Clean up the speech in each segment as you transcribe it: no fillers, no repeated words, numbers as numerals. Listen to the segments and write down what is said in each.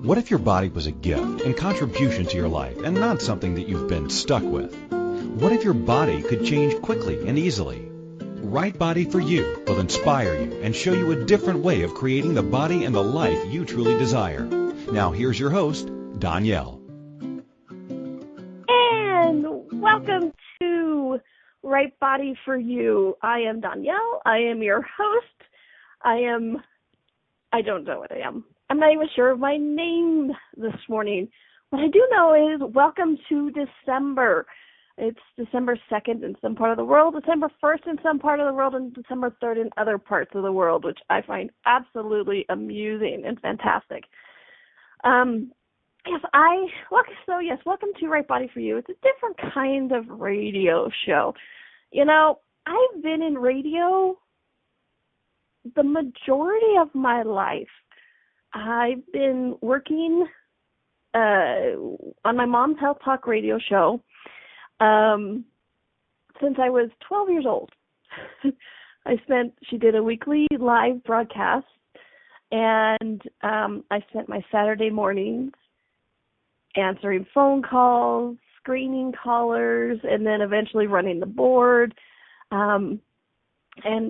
What if your body was a gift and contribution to your life and not something that you've been stuck with? What if your body could change quickly and easily? Right Body for You will inspire you and show you a different way of creating the body and the life you truly desire. Now here's your host, Donnielle. And welcome to Right Body for You. I am Donnielle. I am your host. I don't know what I am. I'm not even sure of my name this morning. What I do know is welcome to December. It's December 2nd in some part of the world, December 1st in some part of the world, and December 3rd in other parts of the world, which I find absolutely amusing and fantastic. Welcome to Right Body for You. It's a different kind of radio show. You know, I've been in radio the majority of my life. I've been working on my mom's Health Talk radio show since I was 12 years old. She did a weekly live broadcast, and I spent my Saturday mornings answering phone calls, screening callers, and then eventually running the board. And,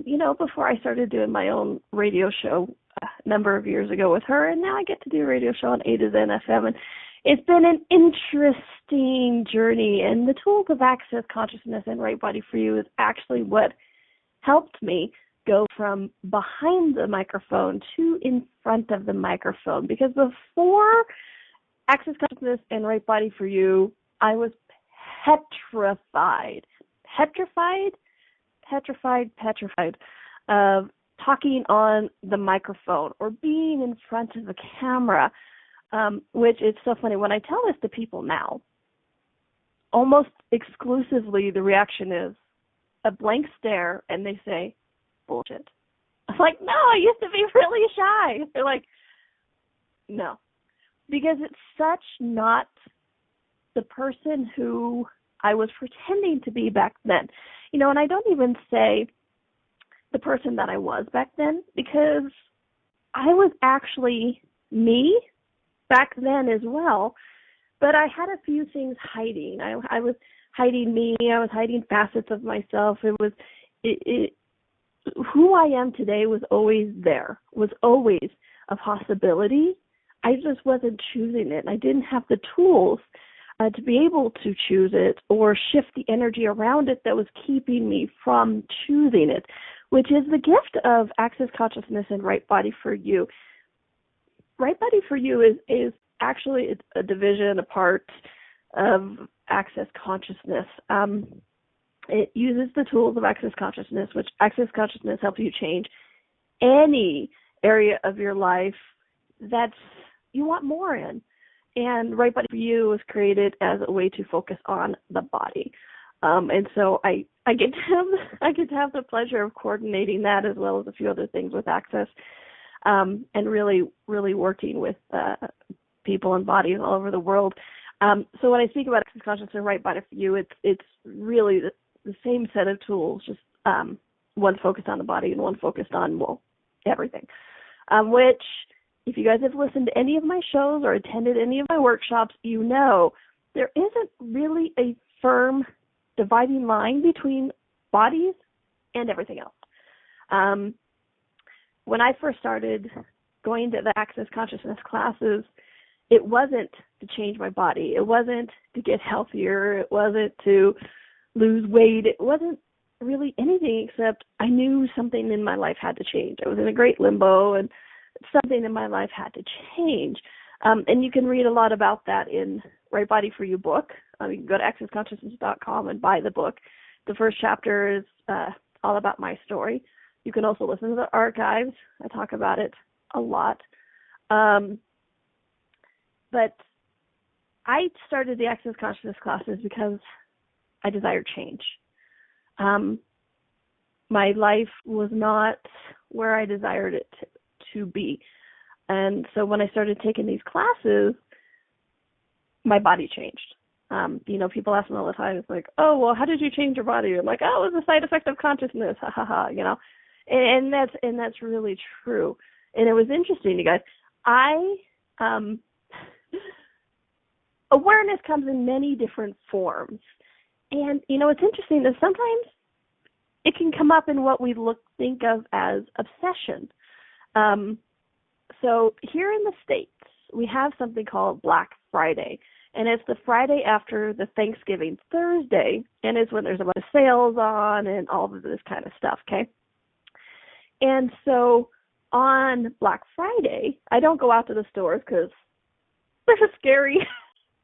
you know, before I started doing my own radio show a number of years ago with her, and now I get to do a radio show on A to Zen FM, and it's been an interesting journey, and the tools of Access Consciousness and Right Body for You is actually what helped me go from behind the microphone to in front of the microphone, because before Access Consciousness and Right Body for You, I was petrified of talking on the microphone or being in front of a camera, which is so funny. When I tell this to people now, almost exclusively the reaction is a blank stare, and they say, bullshit. I'm like, no, I used to be really shy. They're like, no, because it's such not the person who I was pretending to be back then. You know, and I don't even say the person that I was back then, because I was actually me back then as well, but I had a few things hiding. I was hiding me. I was hiding facets of myself. Who I am today was always there, was always a possibility. I just wasn't choosing it. I didn't have the tools to be able to choose it or shift the energy around it that was keeping me from choosing it, which is the gift of Access Consciousness and Right Body for You. Right Body for You is actually a division, a part of Access Consciousness. It uses the tools of Access Consciousness, which Access Consciousness helps you change any area of your life that you want more in. And Right Body for You was created as a way to focus on the body. And so I get to have the pleasure of coordinating that, as well as a few other things with Access, and really, really working with people and bodies all over the world. So when I speak about Access Consciousness and Right Body for You, it's really the same set of tools, just one focused on the body and one focused on, everything, which, if you guys have listened to any of my shows or attended any of my workshops, you know there isn't really a firm dividing line between bodies and everything else. When I first started going to the Access Consciousness classes, it wasn't to change my body. It wasn't to get healthier. It wasn't to lose weight. It wasn't really anything except I knew something in my life had to change. I was in a great limbo, and something in my life had to change. And you can read a lot about that in Right Body for You book. You can go to accessconsciousness.com and buy the book. The first chapter is all about my story. You can also listen to the archives. I talk about it a lot. But I started the Access Consciousness classes because I desired change. My life was not where I desired it to be. And so when I started taking these classes, my body changed. People ask me all the time, it's like, oh, well, how did you change your body? I'm like, oh, it was a side effect of consciousness, ha ha ha, And that's really true. And it was interesting, you guys. I awareness comes in many different forms. And, it's interesting that sometimes it can come up in what we think of as obsession. So here in the States, we have something called Black Friday. And it's the Friday after the Thanksgiving Thursday, and it's when there's a bunch of sales on and all of this kind of stuff, okay? And so on Black Friday, I don't go out to the stores because they're scary.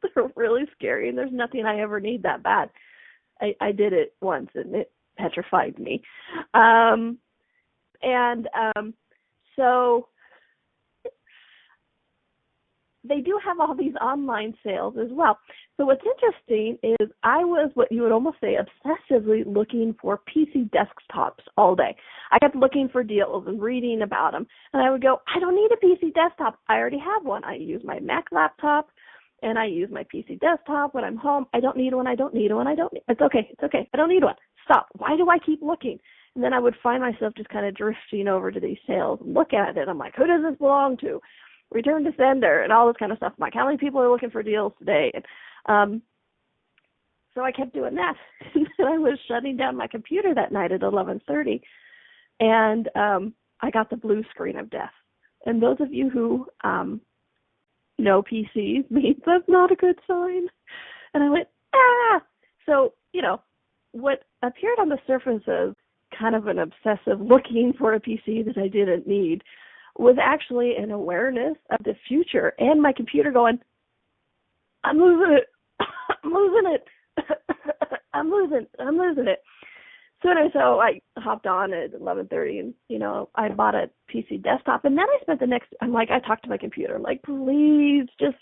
They're really scary, and there's nothing I ever need that bad. I did it once, and it petrified me. So they do have all these online sales as well. So what's interesting is I was what you would almost say obsessively looking for PC desktops all day. I kept looking for deals and reading about them. And I would go, I don't need a PC desktop. I already have one. I use my Mac laptop and I use my PC desktop when I'm home. I don't need one. It's okay. I don't need one. Stop. Why do I keep looking? And then I would find myself just kind of drifting over to these sales and look at it. I'm like, who does this belong to? Return to sender and all this kind of stuff. I'm like, how many people are looking for deals today? And so I kept doing that. And I was shutting down my computer that night at 11:30, and I got the blue screen of death. And those of you who know PCs means that's not a good sign. And I went, ah! So, what appeared on the surface as kind of an obsessive looking for a PC that I didn't need was actually an awareness of the future and my computer going, I'm losing it. I'm losing it. I'm losing it. So I hopped on at 11:30 and, I bought a PC desktop. And then I spent I talked to my computer. I'm like, please just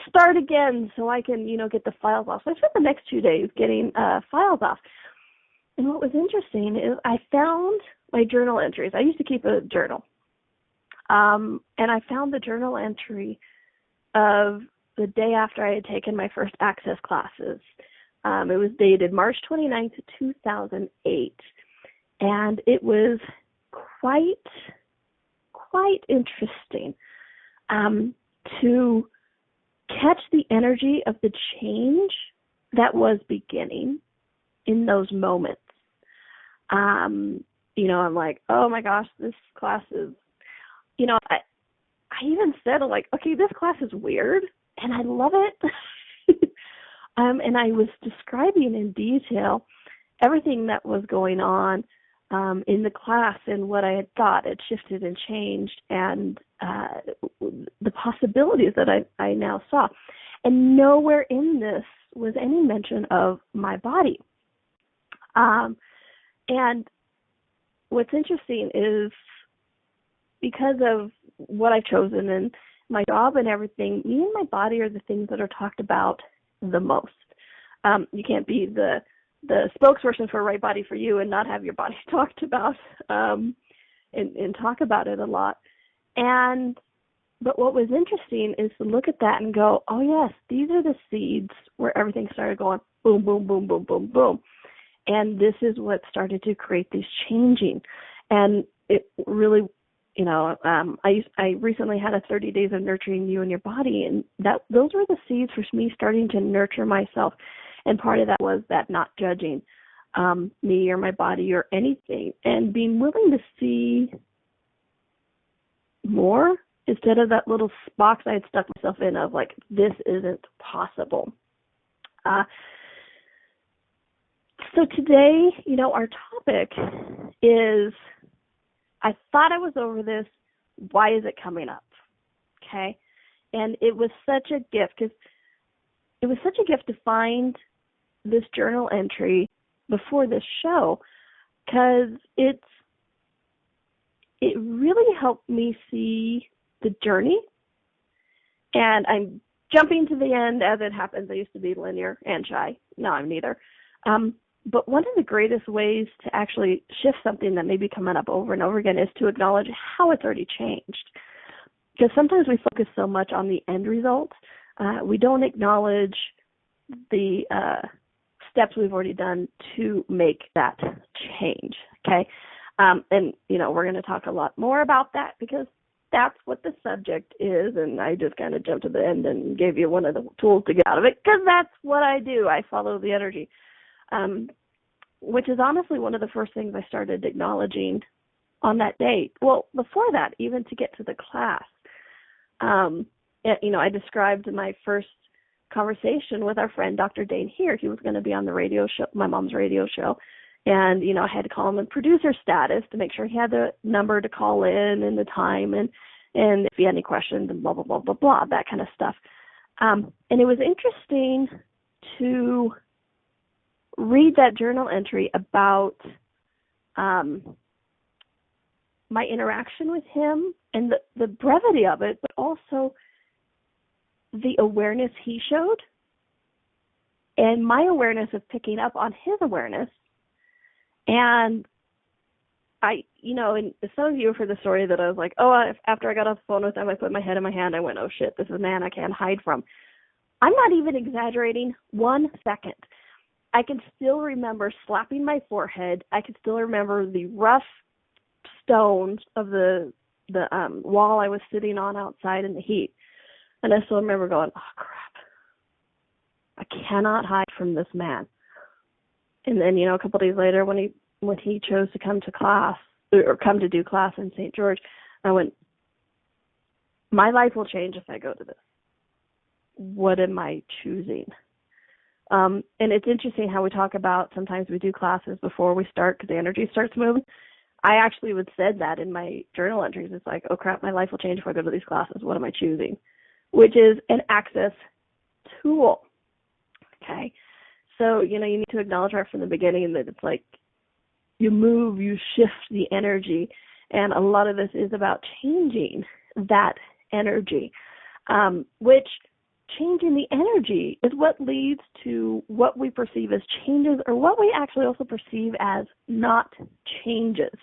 start again so I can, get the files off. So I spent the next 2 days getting files off. And what was interesting is I found my journal entries. I used to keep a journal. And I found the journal entry of the day after I had taken my first Access classes. It was dated March 29th, 2008. And it was quite interesting to catch the energy of the change that was beginning in those moments. I'm like, oh my gosh, this class is, I even said, okay, this class is weird and I love it. And I was describing in detail everything that was going on in the class and what I had thought had shifted and changed and the possibilities that I now saw. And nowhere in this was any mention of my body. And what's interesting is because of what I've chosen and my job and everything, me and my body are the things that are talked about the most. You can't be the spokesperson for Right Body for You and not have your body talked about and talk about it a lot. But what was interesting is to look at that and go, oh yes, these are the seeds where everything started going boom, boom, boom, boom, boom, boom. And this is what started to create this changing. And it really, I recently had a 30 days of nurturing you and your body, and those were the seeds for me starting to nurture myself. And part of that was that not judging me or my body or anything, and being willing to see more instead of that little box I had stuck myself in of like, this isn't possible. So today, our topic is, I thought I was over this. Why is it coming up? Okay. And it was such a gift to find this journal entry before this show, because it really helped me see the journey. And I'm jumping to the end as it happens. I used to be linear and shy. Now I'm neither. But one of the greatest ways to actually shift something that may be coming up over and over again is to acknowledge how it's already changed. Because sometimes we focus so much on the end result, we don't acknowledge the steps we've already done to make that change, okay? And, we're going to talk a lot more about that because that's what the subject is, and I just kind of jumped to the end and gave you one of the tools to get out of it, because that's what I do. I follow the energy, which is honestly one of the first things I started acknowledging on that date. Well, before that, even to get to the class, I described my first conversation with our friend Dr. Dane here. He was going to be on the radio show, my mom's radio show, and I had to call him in producer status to make sure he had the number to call in and the time, and if he had any questions and blah blah blah blah blah, that kind of stuff. And it was interesting to read that journal entry about my interaction with him and the brevity of it, but also the awareness he showed and my awareness of picking up on his awareness. And and some of you have heard the story that I was like, after I got off the phone with him, I put my head in my hand. I went, oh shit, this is a man I can't hide from. I'm not even exaggerating 1 second. I can still remember slapping my forehead. I can still remember the rough stones of the wall I was sitting on outside in the heat. And I still remember going, oh, crap. I cannot hide from this man. And then, a couple of days later when he chose to come to class or come to do class in St. George, I went, my life will change if I go to this. What am I choosing? And it's interesting how we talk about sometimes we do classes before we start because the energy starts moving. I actually would said that in my journal entries. It's like, oh crap, my life will change if I go to these classes. What am I choosing? Which is an access tool. Okay. So, you need to acknowledge right from the beginning that it's like you move, you shift the energy. And a lot of this is about changing that energy, which changing the energy is what leads to what we perceive as changes or what we actually also perceive as not changes.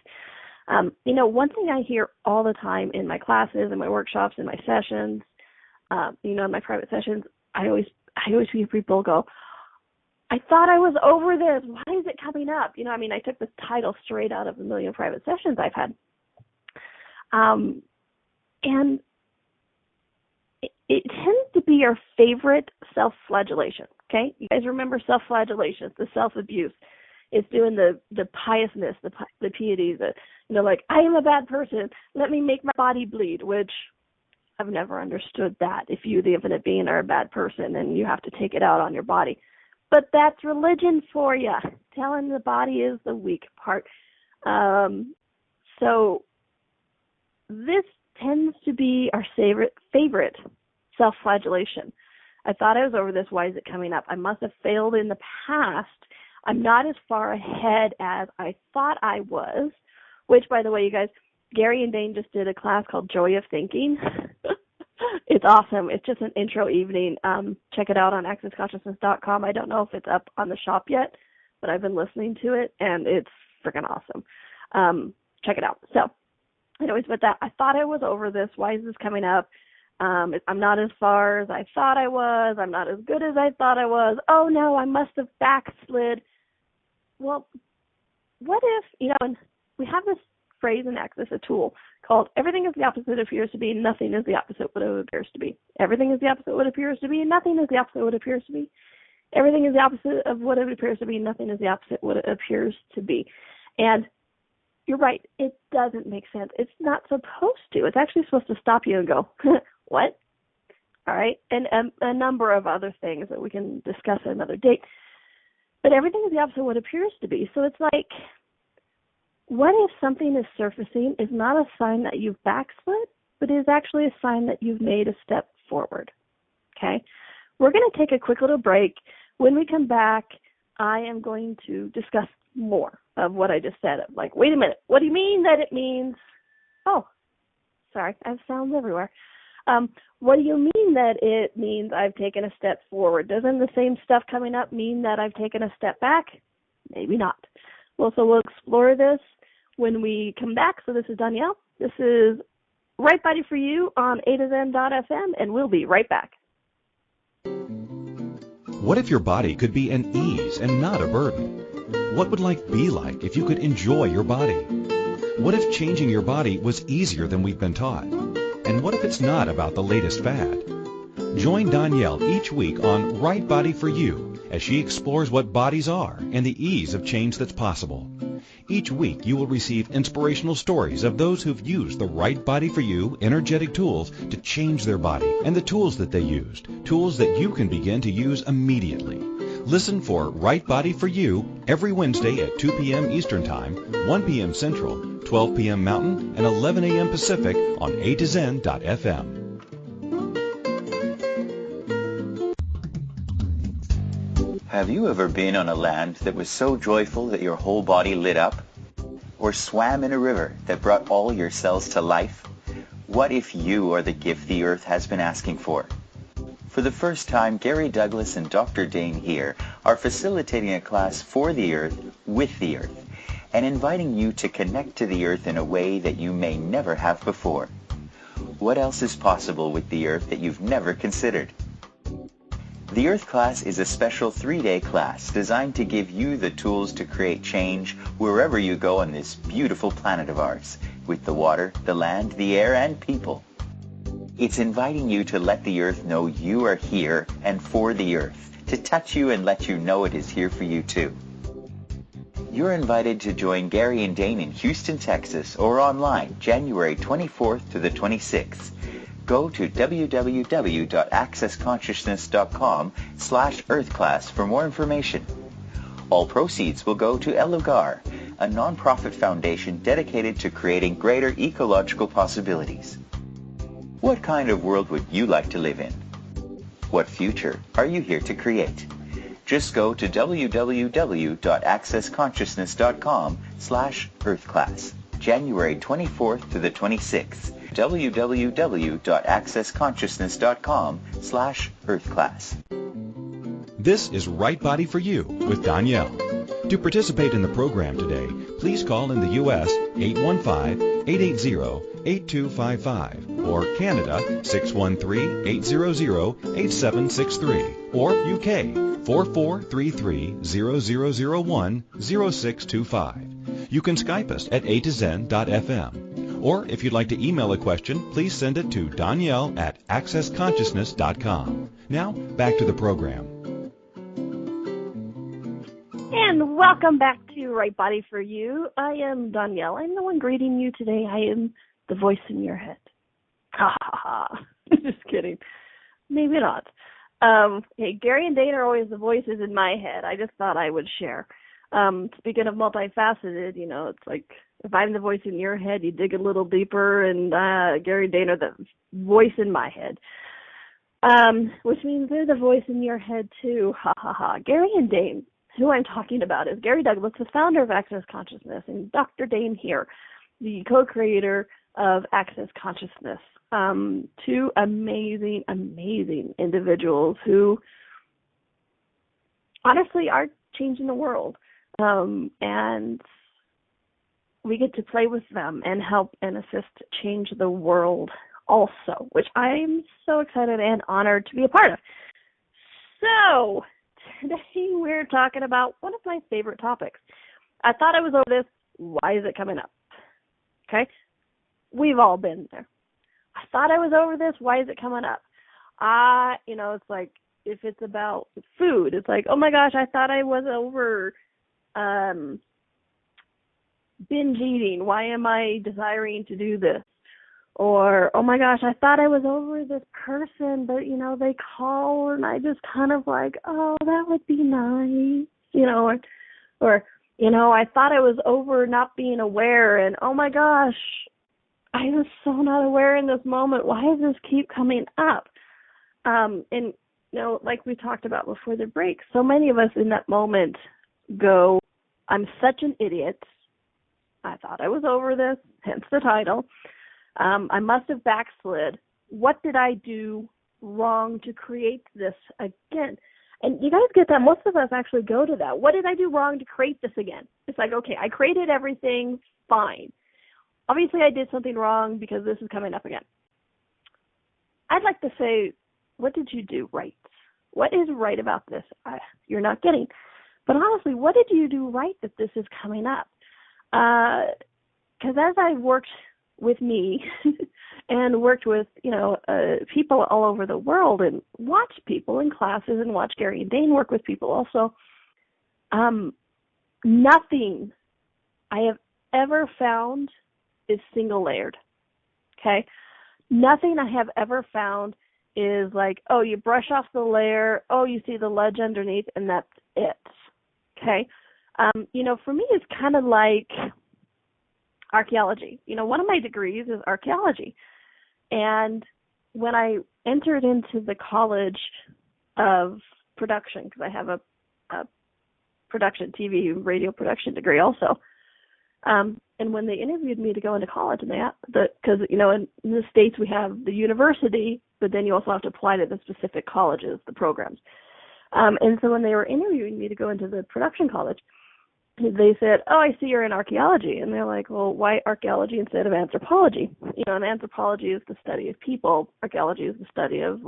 One thing I hear all the time in my classes, in my workshops, in my sessions, in my private sessions, I always hear people go, I thought I was over this. Why is it coming up? I took this title straight out of the million private sessions I've had. And it tends to be our favorite self-flagellation, okay? You guys remember self-flagellation, the self-abuse. It's doing the piousness, the piety, like, I am a bad person. Let me make my body bleed, which I've never understood that. If you, the infinite being, are a bad person and you have to take it out on your body. But that's religion for you, telling the body is the weak part. So this tends to be our favorite self-flagellation. I thought I was over this. Why is it coming up? I must have failed in the past. I'm not as far ahead as I thought I was, which, by the way, you guys, Gary and Dane just did a class called Joy of Thinking. It's awesome. It's just an intro evening. Check it out on accessconsciousness.com. I don't know if it's up on the shop yet, but I've been listening to it, and it's freaking awesome. Check it out. So, anyways, with that, I thought I was over this. Why is this coming up? I'm not as far as I thought I was. I'm not as good as I thought I was. Oh, no, I must have backslid. Well, what if, and we have this phrase in Access, a tool called everything is the opposite it appears to be, nothing is the opposite what it appears to be. Everything is the opposite what it appears to be, nothing is the opposite what it appears to be. Everything is the opposite of what it appears to be, nothing is the opposite what it appears to be. And you're right, it doesn't make sense. It's not supposed to. It's actually supposed to stop you and go, what? All right, and a number of other things that we can discuss at another date. But everything is the opposite of what it appears to be. So it's like, what if something is surfacing is not a sign that you've backslid, but is actually a sign that you've made a step forward? Okay? We're going to take a quick little break. When we come back, I am going to discuss more of what I just said. Like, wait a minute, what do you mean that it means? Oh, sorry, I have sounds everywhere. What do you mean that it means I've taken a step forward? Doesn't the same stuff coming up mean that I've taken a step back? Maybe not. Well, so we'll explore this when we come back. So this is Donnielle. This is Right Body for You on A2Zen.fm, and we'll be right back. What if your body could be an ease and not a burden? What would life be like if you could enjoy your body? What if changing your body was easier than we've been taught? it's not about the latest fad. Join Donnielle each week on Right Body for You as she explores what bodies are and the ease of change that's possible. Each week you will receive inspirational stories of those who've used the Right Body for You energetic tools to change their body and the tools that they used, tools that you can begin to use immediately. Listen for Right Body for You every Wednesday at 2 p.m. Eastern Time, 1 p.m. Central, 12 p.m. Mountain, and 11 a.m. Pacific on A to Zen.fm. Have you ever been on a land that was so joyful that your whole body lit up? Or swam in a river that brought all your cells to life? What if you are the gift the earth has been asking for? For the first time, Gary Douglas and Dr. Dane here are facilitating a class for the earth, with the earth, and inviting you to connect to the earth in a way that you may never have before. What else is possible with the earth that you've never considered? The Earth class is a special 3-day class designed to give you the tools to create change wherever you go on this beautiful planet of ours, with the water, the land, the air, and people. It's inviting you to let the Earth know you are here and for the Earth, to touch you and let you know it is here for you too. You're invited to join Gary and Dane in Houston, Texas, or online January 24th to the 26th. Go to www.accessconsciousness.com/earthclass for more information. All proceeds will go to El Lugar, a non-profit foundation dedicated to creating greater ecological possibilities. What kind of world would you like to live in? What future are you here to create? Just go to www.accessconsciousness.com/earthclass, January 24th to the 26th. www.accessconsciousness.com/earthclass. This is Right Body for You with Donnielle. To participate in the program today, please call in the U.S. 815-880-8255 or Canada 613-800-8763 or UK 4433-0001-0625. You can Skype us at a2zen.fm. Or if you'd like to email a question, please send it to Donnielle at accessconsciousness.com. Now, back to the program. And welcome back to Right Body for You. I am Donnielle. I'm the one greeting you today. I am the voice in your head. Ha ha ha. Just kidding. Maybe not. Hey, Gary and Dane are always the voices in my head. I just thought I would share. Speaking of multi-faceted, you know, it's like if I'm the voice in your head, you dig a little deeper, and Gary and Dane are the voice in my head, which means they're the voice in your head too. Ha ha ha. Gary and Dane, who I'm talking about is Gary Douglas, the founder of Access Consciousness, and Dr. Dane here, the co-creator of Access Consciousness. Two amazing, amazing individuals who honestly are changing the world. And we get to play with them and help and assist change the world also, which I'm so excited and honored to be a part of. So today we're talking about one of my favorite topics. I thought I was over this. Why is it coming up? Okay? We've all been there. I thought I was over this. Why is it coming up? It's like if it's about food, it's like, oh my gosh, I thought I was over binge eating. Why am I desiring to do this? Or, oh my gosh, I thought I was over this person, but, they call and I just kind of like, oh, that would be nice, or I thought I was over not being aware and, oh my gosh, I was so not aware in this moment. Why does this keep coming up? Like we talked about before the break, so many of us in that moment go, I'm such an idiot. I thought I was over this, hence the title. I must have backslid. What did I do wrong to create this again? And you guys get that. Most of us actually go to that. What did I do wrong to create this again? It's like, okay, I created everything, fine. Obviously, I did something wrong because this is coming up again. I'd like to say, what did you do right? What is right about this? You're not getting. But honestly, what did you do right that this is coming up? Because as I worked with me and worked with, people all over the world and watched people in classes and watched Gary and Dane work with people also. Nothing I have ever found is single layered. Okay? Nothing I have ever found is like, oh, you brush off the layer, oh, you see the ledge underneath, and that's it. Okay? For me, it's kind of like archaeology. One of my degrees is archaeology. And when I entered into the College of Production, because I have a production, TV, radio production degree also, and when they interviewed me to go into college, and because in the States we have the university, but then you also have to apply to the specific colleges, the programs. And so when they were interviewing me to go into the production college, they said, oh, I see you're in archaeology. And they're like, well, why archaeology instead of anthropology? And anthropology is the study of people. Archaeology is the study of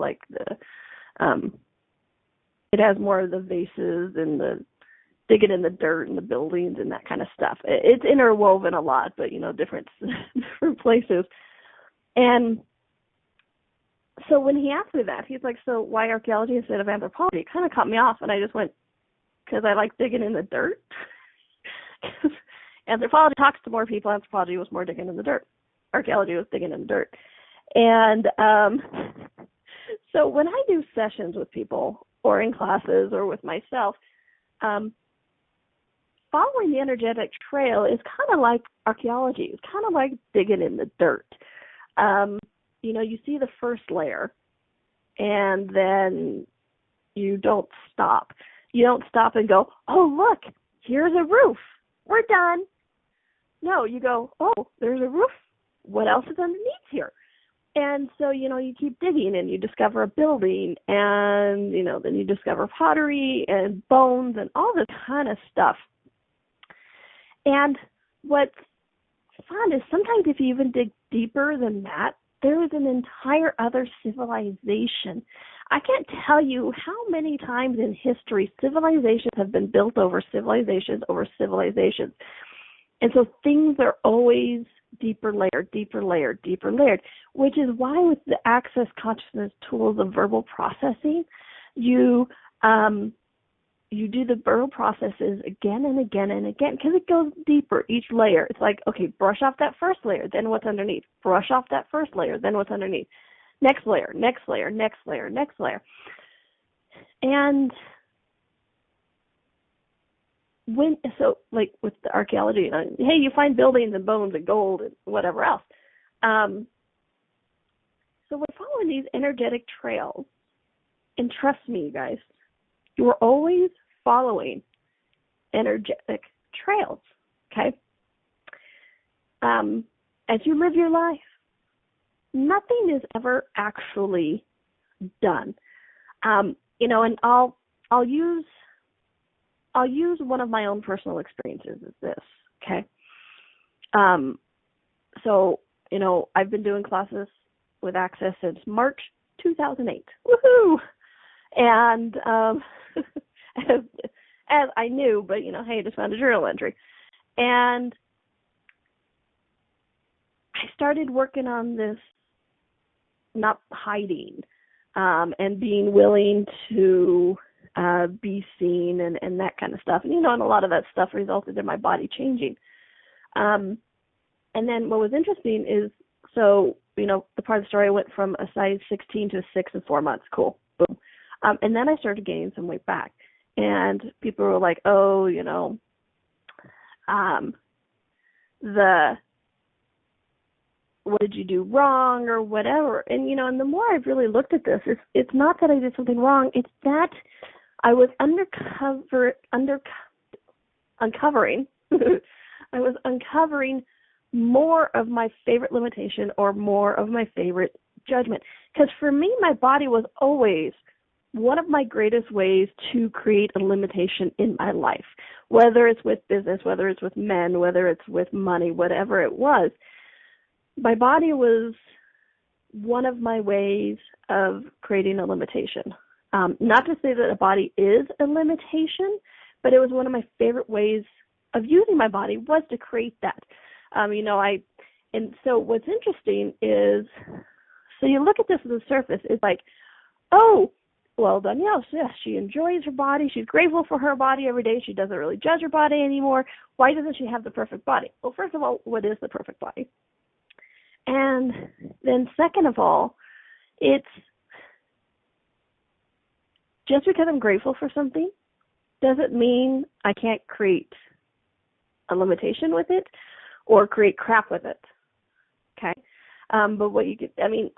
it has more of the vases and the digging in the dirt and the buildings and that kind of stuff. It's interwoven a lot, but, different places. And so when he asked me that, he's like, so why archaeology instead of anthropology? It kind of caught me off, and I just went, because I like digging in the dirt. Anthropology talks to more people. Anthropology was more digging in the dirt. Archaeology was digging in the dirt. And so when I do sessions with people or in classes or with myself, following the energetic trail is kind of like archaeology. It's kind of like digging in the dirt. You see the first layer, and then you don't stop. You don't stop and go, oh, look, here's a roof. We're done. No, you go, oh, there's a roof. What else is underneath here? And so, you keep digging and you discover a building and, then you discover pottery and bones and all this kind of stuff. And what's fun is sometimes if you even dig deeper than that, there is an entire other civilization. I can't tell you how many times in history civilizations have been built over civilizations over civilizations. And so things are always deeper layered, deeper layered, deeper layered, which is why with the Access Consciousness tools of verbal processing, you do the verbal processes again and again and again because it goes deeper each layer. It's like, okay, brush off that first layer, then what's underneath. Brush off that first layer, then what's underneath. Next layer, next layer, next layer, next layer. And like with the archaeology, hey, you find buildings and bones and gold and whatever else. So we're following these energetic trails. And trust me, you guys, you are always following energetic trails, okay? As you live your life, nothing is ever actually done. And I'll use one of my own personal experiences as this, okay? So, I've been doing classes with Access since March 2008. Woohoo! And as I knew, but, hey, I just found a journal entry. And I started working on this, not hiding, and being willing to be seen and that kind of stuff. And, and a lot of that stuff resulted in my body changing. And then what was interesting is, so, the part of the story, I went from a size 16 to a 6 in 4 months. Cool. Boom. And then I started gaining some weight back. And people were like, oh, what did you do wrong or whatever? And, and the more I've really looked at this, it's not that I did something wrong. It's that I was uncovering I was uncovering more of my favorite limitation or more of my favorite judgment. Because for me, my body was always one of my greatest ways to create a limitation in my life, whether it's with business, whether it's with men, whether it's with money, whatever it was. My body was one of my ways of creating a limitation. Not to say that a body is a limitation, but it was one of my favorite ways of using my body was to create that. And so what's interesting is, so you look at this on the surface, it's like, oh, well, Donnielle, yeah, she enjoys her body. She's grateful for her body every day. She doesn't really judge her body anymore. Why doesn't she have the perfect body? Well, first of all, what is the perfect body? And then second of all, it's just because I'm grateful for something doesn't mean I can't create a limitation with it or create crap with it. Okay? But what you get, I mean,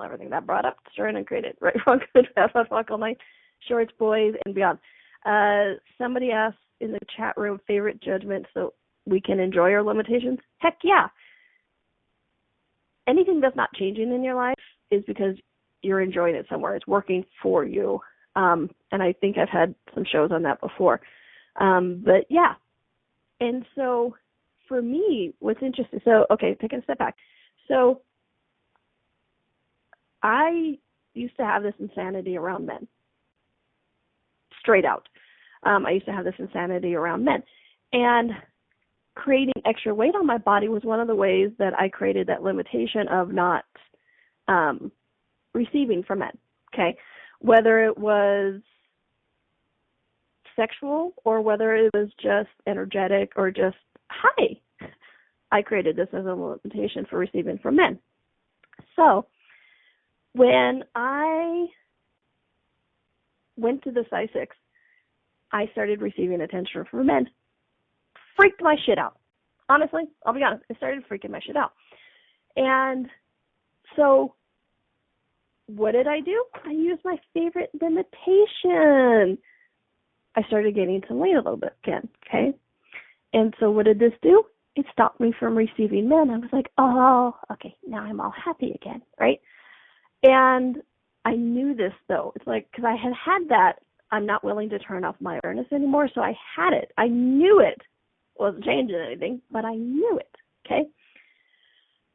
everything that brought up, destroyed and created, right, wrong, good, bad, fuck, all night, shorts, boys, and beyond. Somebody asked in the chat room, favorite judgment so we can enjoy our limitations. Heck yeah. Anything that's not changing in your life is because you're enjoying it somewhere. It's working for you. And I think I've had some shows on that before. But yeah. And so for me, what's interesting, so, okay, taking a step back. So I used to have this insanity around men. Straight out. I used to have this insanity around men. And creating extra weight on my body was one of the ways that I created that limitation of not receiving from men, okay? Whether it was sexual or whether it was just energetic or just, hi, I created this as a limitation for receiving from men. So when I went to the size 6, I started receiving attention from men. Freaked my shit out. Honestly, I'll be honest, I started freaking my shit out. And so what did I do? I used my favorite limitation. I started gaining some weight a little bit again, okay? And so what did this do? It stopped me from receiving men. I was like, oh, okay, now I'm all happy again, right? And I knew this, though. It's like, because I had that, I'm not willing to turn off my awareness anymore, so I had it. I knew it. Wasn't changing anything, but I knew it, okay?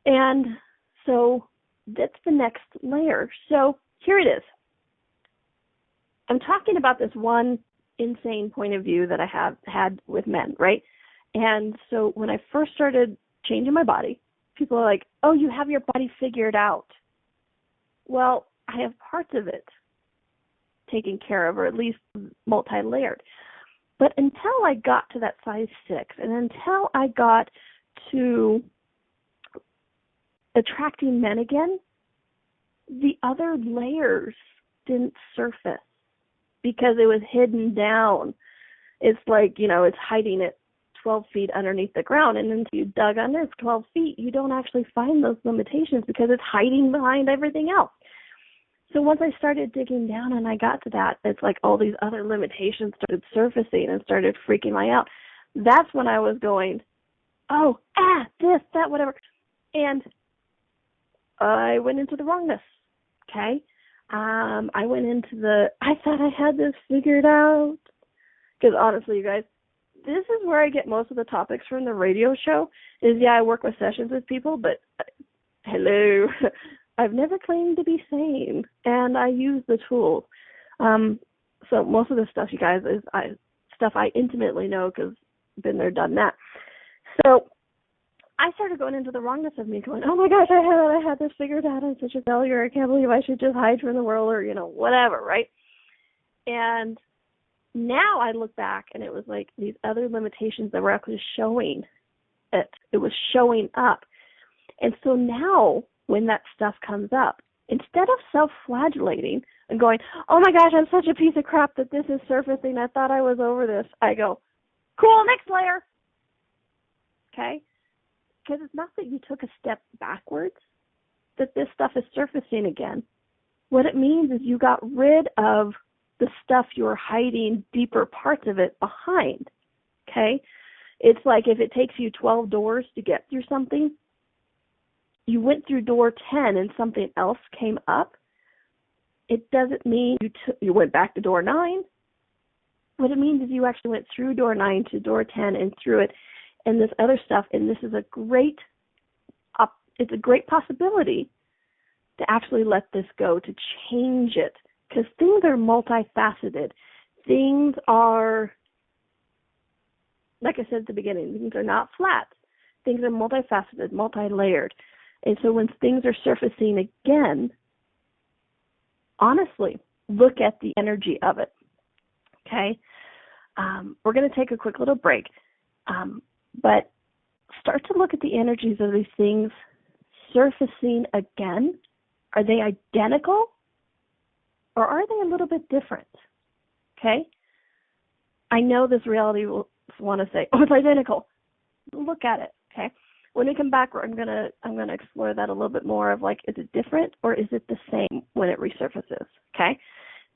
And so that's the next layer. So here it is. I'm talking about this one insane point of view that I have had with men, right? And so when I first started changing my body, people are like, oh, you have your body figured out. Well, I have parts of it taken care of, or at least multi-layered. But until I got to that size 6, and until I got to attracting men again, the other layers didn't surface because it was hidden down. It's like, it's hiding it 12 feet underneath the ground, and until you dug under 12 feet, you don't actually find those limitations because it's hiding behind everything else. So once I started digging down and I got to that, it's like all these other limitations started surfacing and started freaking me out. That's when I was going, oh, this, that, whatever. And I went into the wrongness, okay? I went into I thought I had this figured out. Because honestly, you guys, this is where I get most of the topics from the radio show is, I work with sessions with people, but hello, I've never claimed to be sane, and I use the tools. So most of the stuff, you guys, is stuff I intimately know because I've been there, done that. So I started going into the wrongness of me going, oh my gosh, I had this figured out. I'm such a failure. I can't believe I should just hide from the world or, whatever, right? And now I look back and it was like these other limitations that were actually showing it. It was showing up. And so now when that stuff comes up, instead of self-flagellating and going, oh my gosh, I'm such a piece of crap that this is surfacing. I thought I was over this. I go, cool, next layer. Okay? Because it's not that you took a step backwards, that this stuff is surfacing again. What it means is you got rid of the stuff you were hiding deeper parts of it behind. Okay? It's like if it takes you 12 doors to get through something, you went through door 10 and something else came up, it doesn't mean you went back to door 9. What it means is you actually went through door 9 to door 10 and through it and this other stuff, and this is it's a great possibility to actually let this go, to change it, because things are multifaceted. Things are, like I said at the beginning, things are not flat. things are multifaceted, multi-layered. And so when things are surfacing again, honestly, look at the energy of it. Okay? We're going to take a quick little break. But start to look at the energies of these things surfacing again. Are they identical or are they a little bit different? Okay? I know this reality will want to say, oh, it's identical. Look at it, okay? When we come back, I'm gonna explore that a little bit more of like, is it different or is it the same when it resurfaces, okay?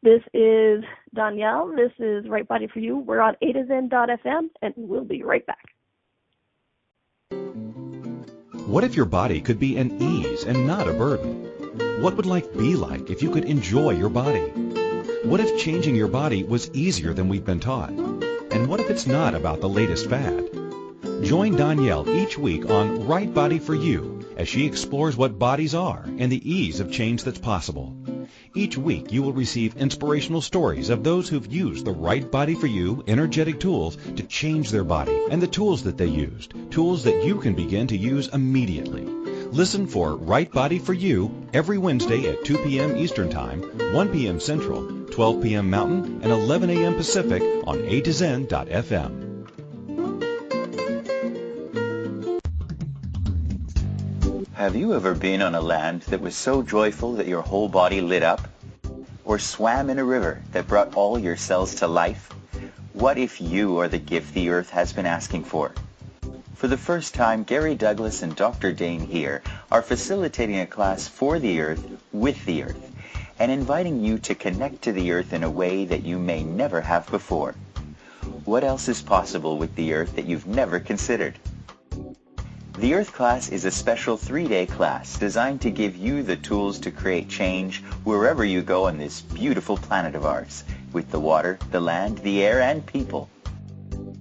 This is Donnielle. This is Right Body for You. We're on A2Zen.fm, and we'll be right back. What if your body could be an ease and not a burden? What would life be like if you could enjoy your body? What if changing your body was easier than we've been taught? And what if it's not about the latest fad? Join Donnielle each week on Right Body for You as she explores what bodies are and the ease of change that's possible. Each week you will receive inspirational stories of those who've used the Right Body for You energetic tools to change their body and the tools that they used, tools that you can begin to use immediately. Listen for Right Body for You every Wednesday at 2 p.m. Eastern Time, 1 p.m. Central, 12 p.m. Mountain, and 11 a.m. Pacific on A2Zen.fm. Have you ever been on a land that was so joyful that your whole body lit up? Or swam in a river that brought all your cells to life? What if you are the gift the earth has been asking for? For the first time, Gary Douglas and Dr. Dane here are facilitating a class for the earth, with the earth, and inviting you to connect to the earth in a way that you may never have before. What else is possible with the earth that you've never considered? The Earth class is a special 3-day class designed to give you the tools to create change wherever you go on this beautiful planet of ours, with the water, the land, the air, and people.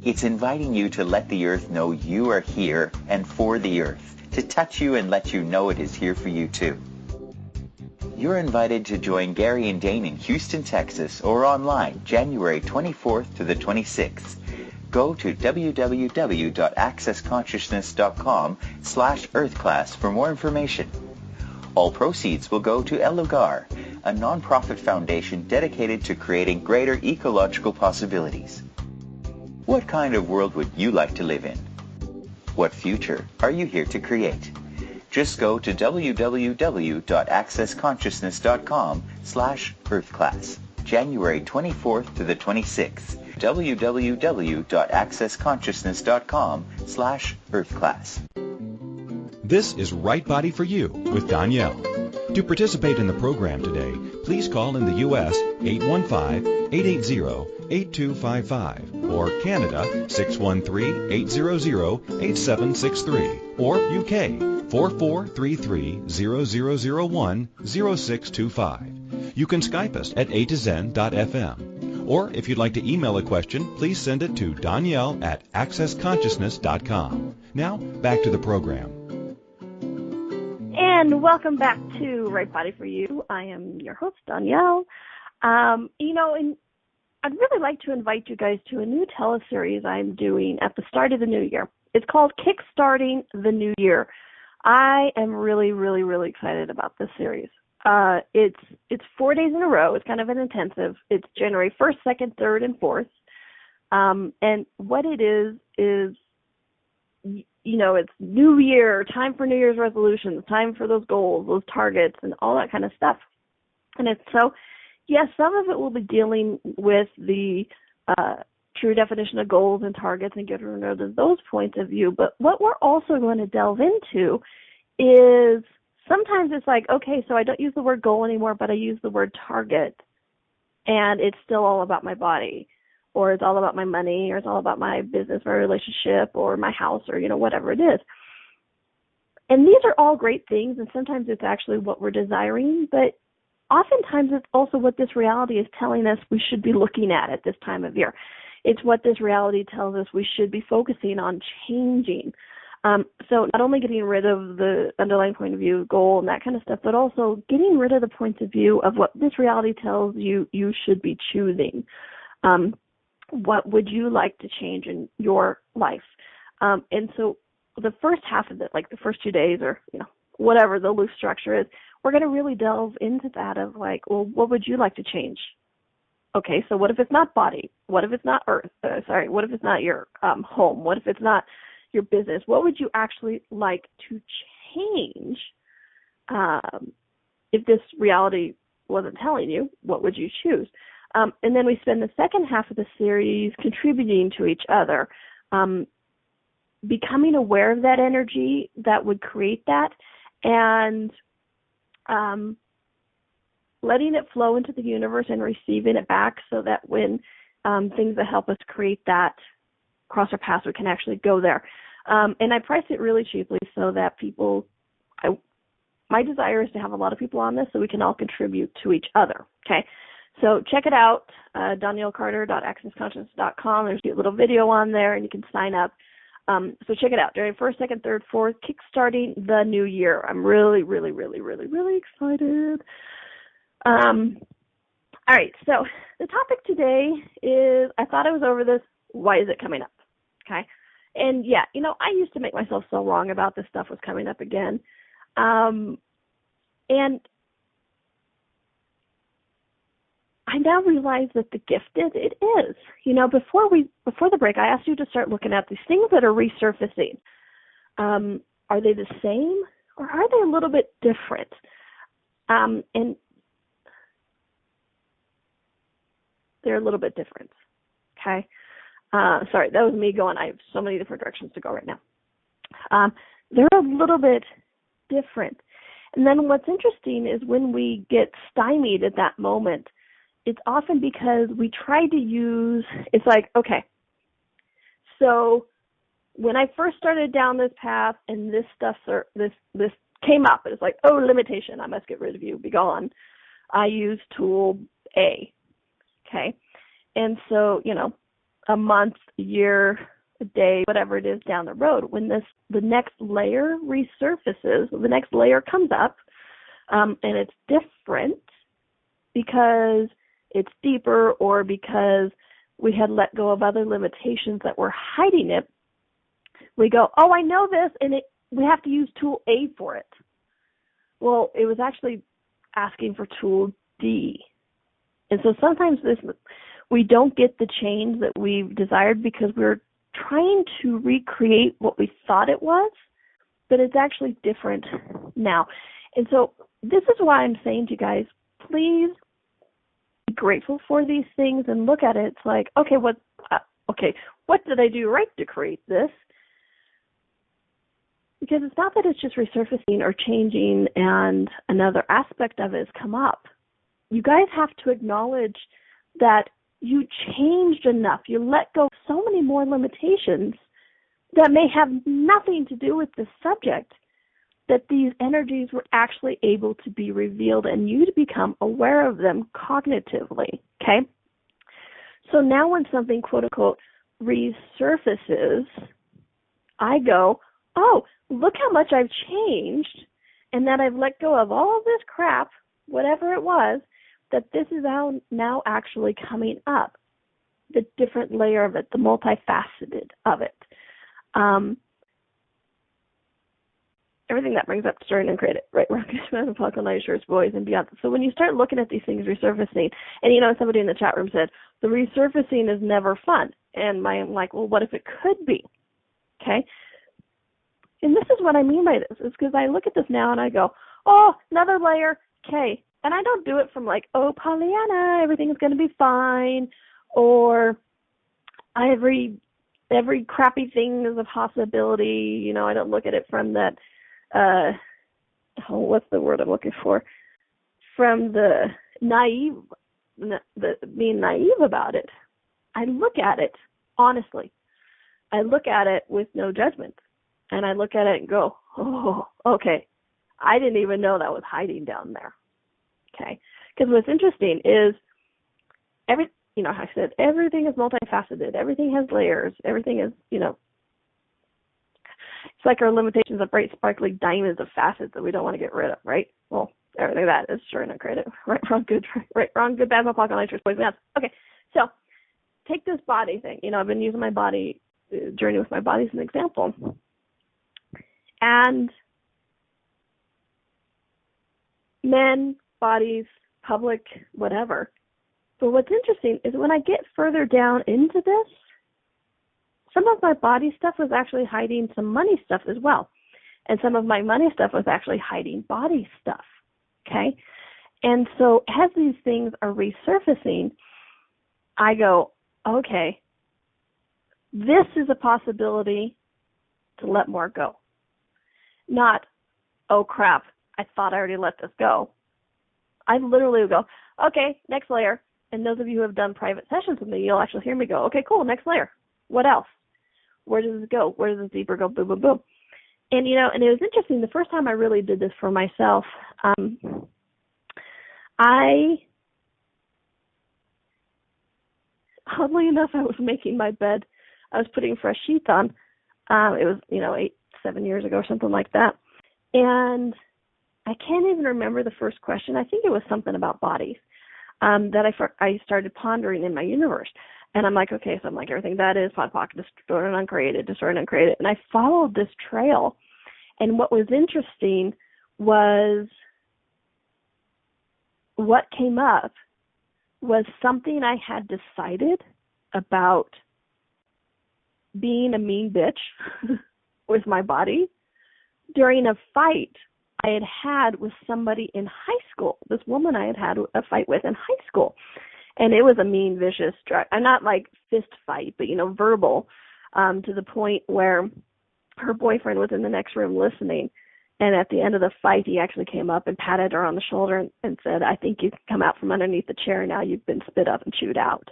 It's inviting you to let the earth know you are here and for the earth, to touch you and let you know it is here for you too. You're invited to join Gary and Dane in Houston, Texas, or online January 24th to the 26th. Go to www.accessconsciousness.com/earthclass for more information. All proceeds will go to El Lugar, a non-profit foundation dedicated to creating greater ecological possibilities. What kind of world would you like to live in? What future are you here to create? Just go to www.accessconsciousness.com/earthclass, January 24th to the 26th. www.accessconsciousness.com/earthclass. This is Right Body for You with Donnielle. To participate in the program today, please call in the U.S. 815-880-8255 or Canada 613-800-8763 or UK 4433-0001-0625. You can Skype us at A2Zen.fm. Or if you'd like to email a question, please send it to Donnielle at accessconsciousness.com. Now, back to the program. And welcome back to Right Body for You. I am your host, Donnielle. And I'd really like to invite you guys to a new teleseries I'm doing at the start of the new year. It's called Kickstarting the New Year. I am really, really, really excited about this series. It's 4 days in a row. It's kind of an intensive. It's January 1st, 2nd, 3rd, and 4th. And what it is, it's New Year, time for New Year's resolutions, time for those goals, those targets, and all that kind of stuff. And it's so, yes, some of it will be dealing with the true definition of goals and targets and getting rid of those points of view. But what we're also going to delve into is sometimes it's like, okay, so I don't use the word goal anymore, but I use the word target, and it's still all about my body, or it's all about my money, or it's all about my business, my relationship, or my house, or, whatever it is. And these are all great things, and sometimes it's actually what we're desiring, but oftentimes it's also what this reality is telling us we should be looking at this time of year. It's what this reality tells us we should be focusing on changing. So not only getting rid of the underlying point of view, goal, and that kind of stuff, but also getting rid of the points of view of what this reality tells you you should be choosing. What would you like to change in your life? And so the first half of it, like the first 2 days or, whatever the loose structure is, we're going to really delve into that of like, well, what would you like to change? Okay, so what if it's not body? What if it's not earth? What if it's not your home? What if it's not your business? What would you actually like to change? If this reality wasn't telling you, what would you choose? And then we spend the second half of the series contributing to each other, becoming aware of that energy that would create that, and letting it flow into the universe and receiving it back, so that when things that help us create that cross our paths, we can actually go there. And I price it really cheaply so that my desire is to have a lot of people on this so we can all contribute to each other. Okay, so check it out, DonnielleCarter.accessconsciousness.com. There's a little video on there, and you can sign up. So check it out. During 1st, 2nd, 3rd, 4th, kickstarting the new year. I'm really, really, really, really, really excited. All right, so the topic today is, I thought I was over this, why is it coming up? Okay, and yeah, I used to make myself so wrong about this stuff was coming up again. And I now realize that the gift it is. Before the break, I asked you to start looking at these things that are resurfacing. Are they the same, or are they a little bit different? And they're a little bit different. Okay. Sorry, that was me going. I have so many different directions to go right now. They're a little bit different. And then what's interesting is when we get stymied at that moment, it's often because we try to use, it's like, okay, so when I first started down this path and this stuff, this came up, it's like, oh, limitation, I must get rid of you, be gone. I use tool A, okay? And so, a month, a year, a day, whatever it is down the road, when the next layer resurfaces, the next layer comes up, and it's different because it's deeper, or because we had let go of other limitations that were hiding it, we go, oh, I know this, and we have to use tool A for it. Well, it was actually asking for tool D. And so sometimes we don't get the change that we've desired because we're trying to recreate what we thought it was, but it's actually different now. And so this is why I'm saying to you guys, please be grateful for these things and look at it. It's like, okay, what did I do right to create this? Because it's not that it's just resurfacing or changing and another aspect of it has come up. You guys have to acknowledge that you changed enough. You let go of so many more limitations that may have nothing to do with the subject, that these energies were actually able to be revealed and you to become aware of them cognitively, okay? So now when something, quote unquote, resurfaces, I go, oh, look how much I've changed, and that I've let go of all of this crap, whatever it was, that this is now actually coming up, the different layer of it, the multifaceted of it. Everything that brings up discern and credit, right? Boys and beyond. So when you start looking at these things resurfacing, and somebody in the chat room said, the resurfacing is never fun. And I'm like, well, what if it could be? Okay? And this is what I mean by this, is because I look at this now and I go, oh, another layer, okay. And I don't do it from like, oh, Pollyanna, everything's going to be fine, or every crappy thing is a possibility. I don't look at it from that, what's the word I'm looking for? From the being naive about it. I look at it honestly. I look at it with no judgment. And I look at it and go, oh, okay. I didn't even know that was hiding down there. Okay. Because what's interesting is I said, everything is multifaceted. Everything has layers. Everything is, it's like our limitations of bright, sparkly diamonds of facets that we don't want to get rid of, right? Well, everything that is sure and credit. Right, wrong, good, right, wrong, good, bad, pocket, nitrous, poison, gas. Okay. So take this body thing. I've been using my body, journey with my body as an example. And men, bodies, public, whatever. But what's interesting is when I get further down into this, some of my body stuff was actually hiding some money stuff as well. And some of my money stuff was actually hiding body stuff. Okay? And so as these things are resurfacing, I go, okay, this is a possibility to let more go. Not, oh crap, I thought I already let this go. I literally would go, okay, next layer. And those of you who have done private sessions with me, you'll actually hear me go, okay, cool, next layer. What else? Where does this go? Where does this deeper go? Boom, boom, boom. And, and it was interesting. The first time I really did this for myself, oddly enough, I was making my bed. I was putting fresh sheets on. It was, 7 years ago or something like that. And I can't even remember the first question. I think it was something about bodies that I started pondering in my universe. And I'm like, okay, so I'm like, everything that is, pod poc, destroyed and uncreated, destroyed and uncreated. And I followed this trail. And what was interesting was what came up was something I had decided about being a mean bitch with my body during a fight I had with somebody in high school. This woman I had a fight with in high school. And it was a mean, vicious, I'm not like fist fight, but, verbal, to the point where her boyfriend was in the next room listening. And at the end of the fight, he actually came up and patted her on the shoulder and said, I think you can come out from underneath the chair now. You've been spit up and chewed out.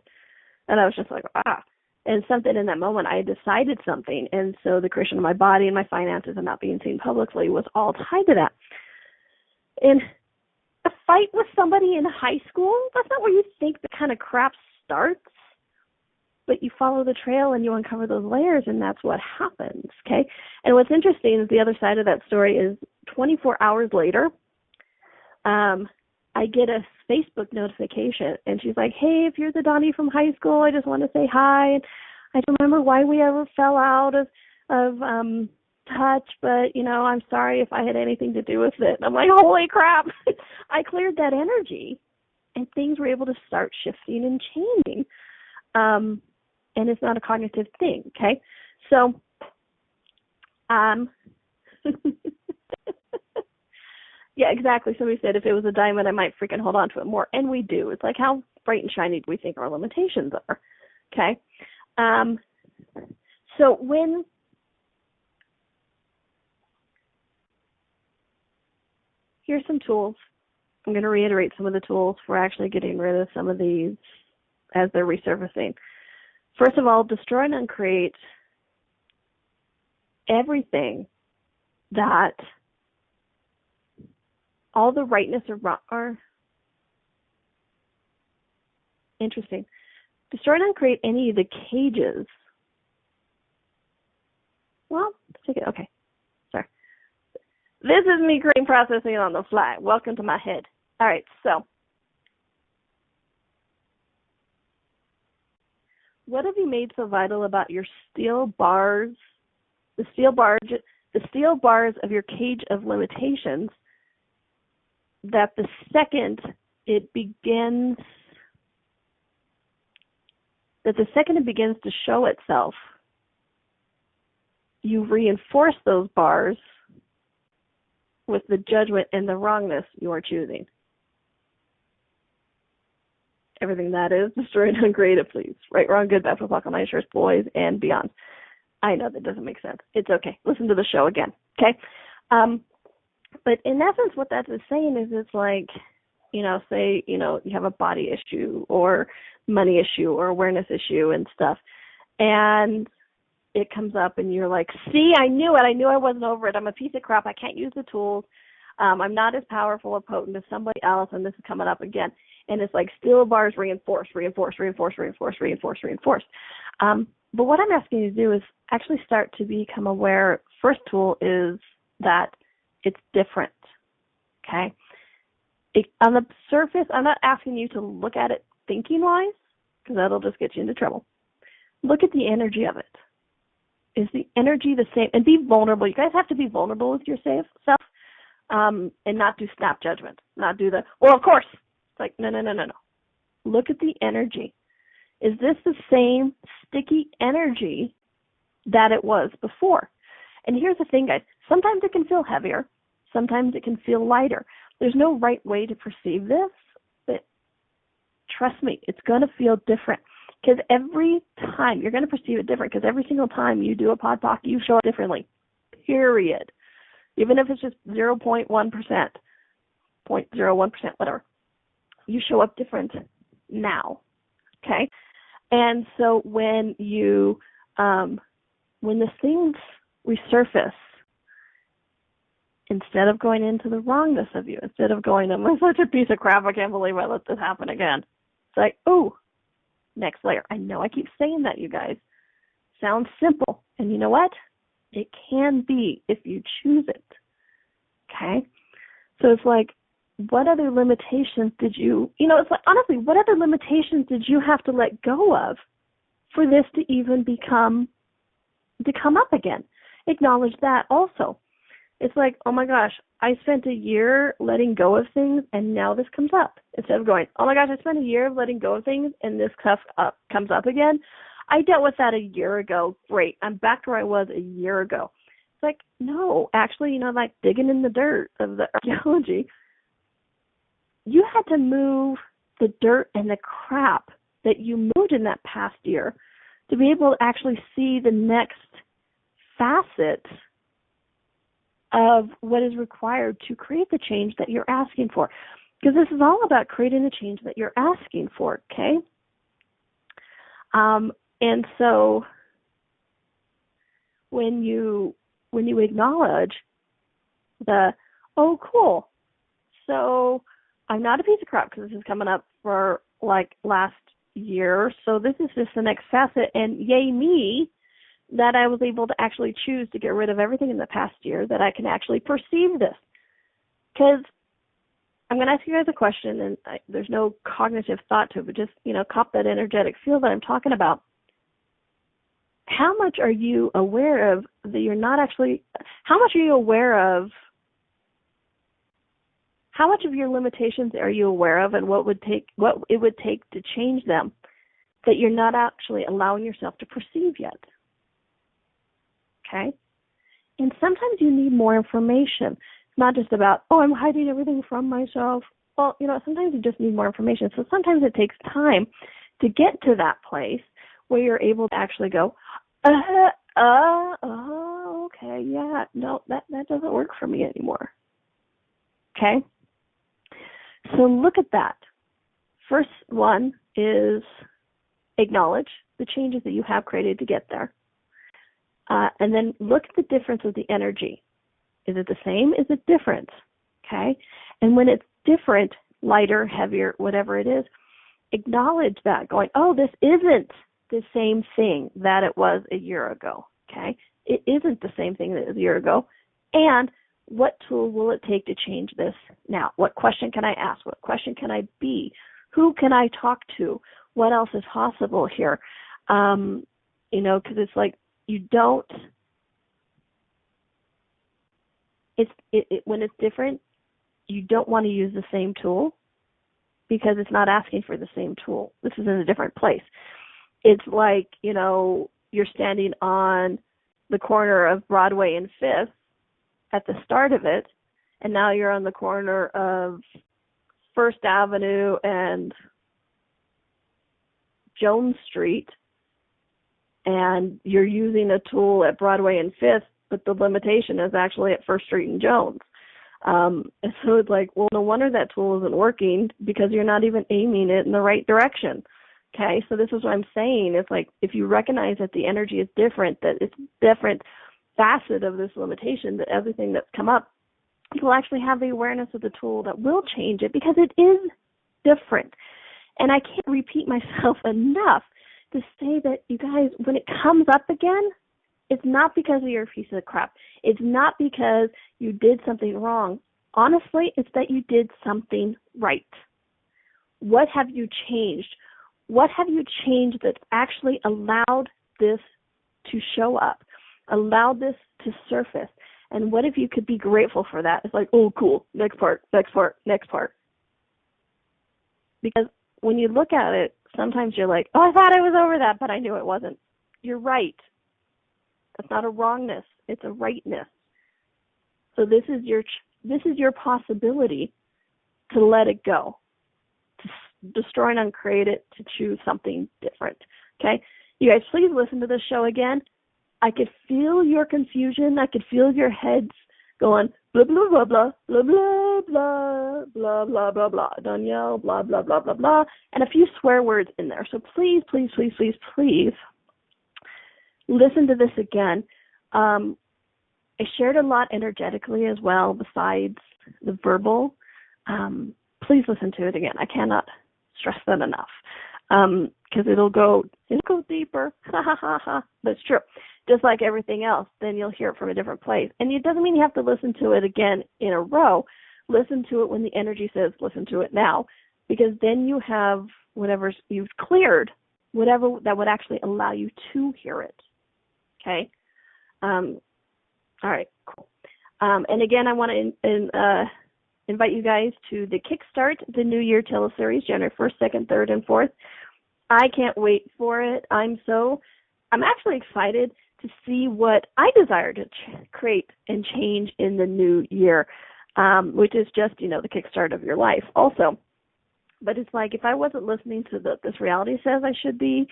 And I was just like, ah. And something in that moment, I decided something. And so the creation of my body and my finances and not being seen publicly was all tied to that. And a fight with somebody in high school, that's not where you think the kind of crap starts. But you follow the trail and you uncover those layers, and that's what happens, okay? And what's interesting is the other side of that story is 24 hours later, I get a Facebook notification, and she's like, hey, if you're the Donnie from high school, I just want to say hi. And I don't remember why we ever fell out of touch, but, I'm sorry if I had anything to do with it. And I'm like, holy crap. I cleared that energy, and things were able to start shifting and changing. And it's not a cognitive thing, okay? So, yeah, exactly. Somebody said if it was a diamond, I might freaking hold on to it more. And we do. It's like, how bright and shiny do we think our limitations are, okay? So here's some tools. I'm going to reiterate some of the tools for actually getting rid of some of these as they're resurfacing. First of all, destroy and uncreate everything that all the rightness are interesting. Destroy and uncreate any of the cages. Well, take it. Okay. Sorry. This is me creating processing on the fly. Welcome to my head. All right. So, what have you made so vital about your steel bars, the steel bars of your cage of limitations, that the second it begins to show itself, you reinforce those bars with the judgment and the wrongness you are choosing? Everything that is destroyed and uncreated, please. Right, wrong, good, bad, fuck, my shirts, boys, and beyond. I know that doesn't make sense. It's okay. Listen to the show again, okay? But in essence, what that is saying is it's like, say, you have a body issue or money issue or awareness issue and stuff, and it comes up and you're like, see, I knew it. I knew I wasn't over it. I'm a piece of crap. I can't use the tools. I'm not as powerful or potent as somebody else, and this is coming up again. And it's like steel bars reinforce. But what I'm asking you to do is actually start to become aware. First tool is that it's different, okay? On the surface, I'm not asking you to look at it thinking-wise, because that'll just get you into trouble. Look at the energy of it. Is the energy the same? And be vulnerable. You guys have to be vulnerable with yourself, and not do snap judgment. Not do the, well, of course. It's like, no. Look at the energy. Is this the same sticky energy that it was before? And here's the thing, guys. Sometimes it can feel heavier. Sometimes it can feel lighter. There's no right way to perceive this, but trust me, it's going to feel different. Because every time, you're going to perceive it different, because every single time you do a pod POC, you show up differently, period. Even if it's just 0.1%, 0.01%, whatever. You show up different now, okay? And so when the things resurface, instead of going into the wrongness of you, instead of going, I'm such a piece of crap, I can't believe I let this happen again. It's like, ooh, next layer. I know I keep saying that, you guys. Sounds simple. And you know what? It can be if you choose it. Okay? So it's like, what other limitations did you, it's like, honestly, what other limitations did you have to let go of for this to even come up again? Acknowledge that also. It's like, oh my gosh, I spent a year letting go of things and now this comes up. Instead of going, oh my gosh, I spent a year letting go of things and this stuff comes up again. I dealt with that a year ago. Great. I'm back to where I was a year ago. It's like, no, actually, like digging in the dirt of the archaeology, you had to move the dirt and the crap that you moved in that past year to be able to actually see the next facet of what is required to create the change that you're asking for. Because this is all about creating the change that you're asking for, okay? And so when you acknowledge the, oh, cool, so I'm not a piece of crap because this is coming up for like last year, so this is just the next facet, and yay me that I was able to actually choose to get rid of everything in the past year, that I can actually perceive this. Because I'm going to ask you guys a question, and there's no cognitive thought to it, but just, cop that energetic feel that I'm talking about. How much are you aware of that you're not actually, how much are you aware of, how much of your limitations are you aware of, and what it would take to change them that you're not actually allowing yourself to perceive yet? Okay? And sometimes you need more information. It's not just about, oh, I'm hiding everything from myself. Well, sometimes you just need more information. So sometimes it takes time to get to that place where you're able to actually go, okay, yeah, no, that doesn't work for me anymore. Okay? So look at that. First one is acknowledge the changes that you have created to get there. And then look at the difference of the energy. Is it the same? Is it different? Okay? And when it's different, lighter, heavier, whatever it is, acknowledge that, going, oh, this isn't the same thing that it was a year ago. Okay? It isn't the same thing that it was a year ago. And what tool will it take to change this now? What question can I ask? What question can I be? Who can I talk to? What else is possible here? Because it's like, you don't, when it's different, you don't want to use the same tool because it's not asking for the same tool. This is in a different place. It's like, you're standing on the corner of Broadway and 5th at the start of it, and now you're on the corner of First Avenue and Jones Street, and you're using a tool at Broadway and 5th, but the limitation is actually at First Street and Jones. And so it's like, well, no wonder that tool isn't working because you're not even aiming it in the right direction. Okay, so this is what I'm saying. It's like, if you recognize that the energy is different, that it's different facet of this limitation, that everything that's come up, you'll actually have the awareness of the tool that will change it because it is different. And I can't repeat myself enough to say that, you guys, when it comes up again, it's not because you're a piece of crap. It's not because you did something wrong. Honestly, it's that you did something right. What have you changed? What have you changed that actually allowed this to show up? Allow this to surface. And what if you could be grateful for that? It's like, oh, cool, next part, next part, next part. Because when you look at it, sometimes you're like, oh, I thought I was over that, but I knew it wasn't. You're right. That's not a wrongness. It's a rightness. So this is your possibility to let it go, to destroy and uncreate it, to choose something different. Okay? You guys, please listen to this show again. I could feel your confusion. I could feel your heads going blah, blah, blah, blah, blah, blah, blah, blah, blah, blah, blah, Donnielle, blah, blah, blah, blah, blah, and a few swear words in there. So please, please, please, please, please listen to this again. I shared a lot energetically as well besides the verbal. Please listen to it again. I cannot stress that enough because it'll go deeper. Ha ha ha ha. But it's true. Just like everything else, then you'll hear it from a different place. And it doesn't mean you have to listen to it again in a row. Listen to it when the energy says listen to it now, because then you have whatever you've cleared, whatever that would actually allow you to hear it. Okay? All right, cool. And again, I want to invite you guys to the Kickstart the New Year Teleseries, January 1st, 2nd, 3rd, and 4th. I can't wait for it. I'm actually excited to see what I desire to create and change in the new year, which is just, the kickstart of your life also. But it's like if I wasn't listening to this reality says I should be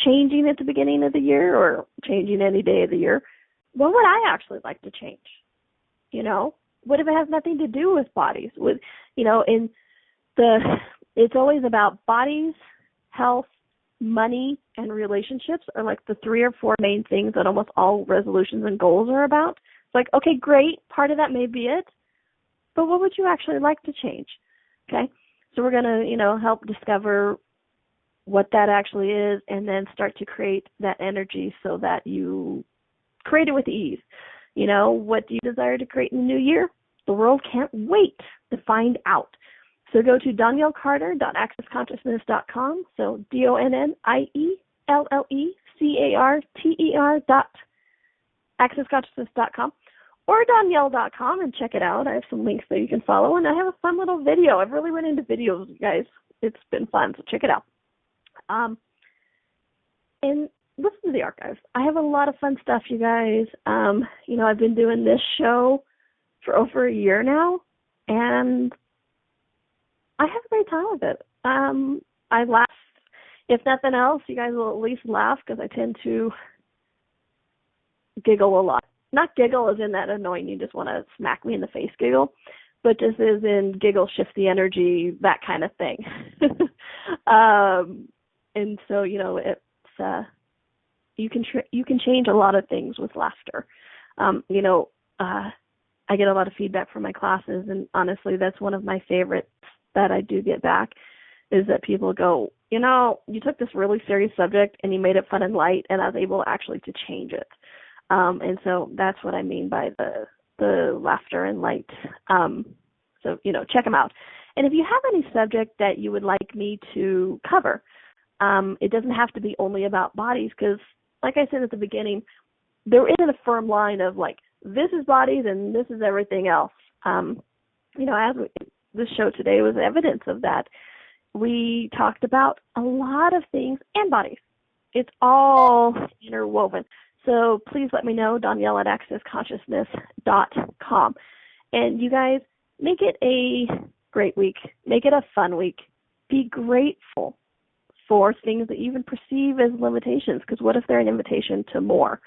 changing at the beginning of the year or changing any day of the year, what would I actually like to change? What if it has nothing to do with bodies? It's always about bodies, health, money, and relationships are like the 3 or 4 main things that almost all resolutions and goals are about. It's like, okay, great, part of that may be it, but what would you actually like to change? Okay, so we're going to, help discover what that actually is and then start to create that energy so that you create it with ease. What do you desire to create in the new year? The world can't wait to find out. So go to DonnielleCarter.accessconsciousness.com. So DonnielleCarter.accessconsciousness.com or Donnielle.com and check it out. I have some links there you can follow, and I have a fun little video. I've really went into videos, you guys. It's been fun, so check it out. And listen to the archives. I have a lot of fun stuff, you guys. I've been doing this show for over a year now, and I have a great time with it. I laugh. If nothing else, you guys will at least laugh because I tend to giggle a lot. Not giggle as in that annoying, you just want to smack me in the face giggle, but just as in giggle, shift the energy, that kind of thing. And so, it's you can change a lot of things with laughter. I get a lot of feedback from my classes, and honestly, that's one of my favorites that I do get back, is that people go, you took this really serious subject and you made it fun and light, and I was able actually to change it. And so that's what I mean by the laughter and light. So, check them out. And if you have any subject that you would like me to cover, it doesn't have to be only about bodies, because like I said at the beginning, there isn't a firm line of like, this is bodies and this is everything else. This show today was evidence of that. We talked about a lot of things and bodies. It's all interwoven. So please let me know, Donnielle at accessconsciousness.com. And you guys, make it a great week. Make it a fun week. Be grateful for things that you even perceive as limitations, because what if they're an invitation to more?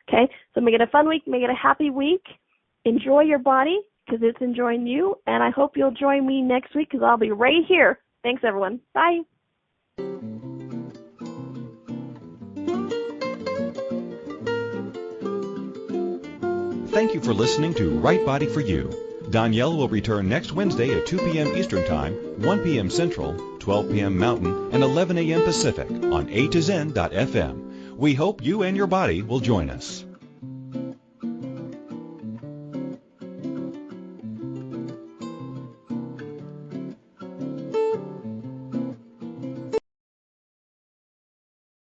Okay? So make it a fun week. Make it a happy week. Enjoy your body, because it's enjoying you. And I hope you'll join me next week, because I'll be right here. Thanks, everyone. Bye. Thank you for listening to Right Body for You. Donnielle will return next Wednesday at 2 p.m. Eastern Time, 1 p.m. Central, 12 p.m. Mountain, and 11 a.m. Pacific on A to Zen.fm. We hope you and your body will join us.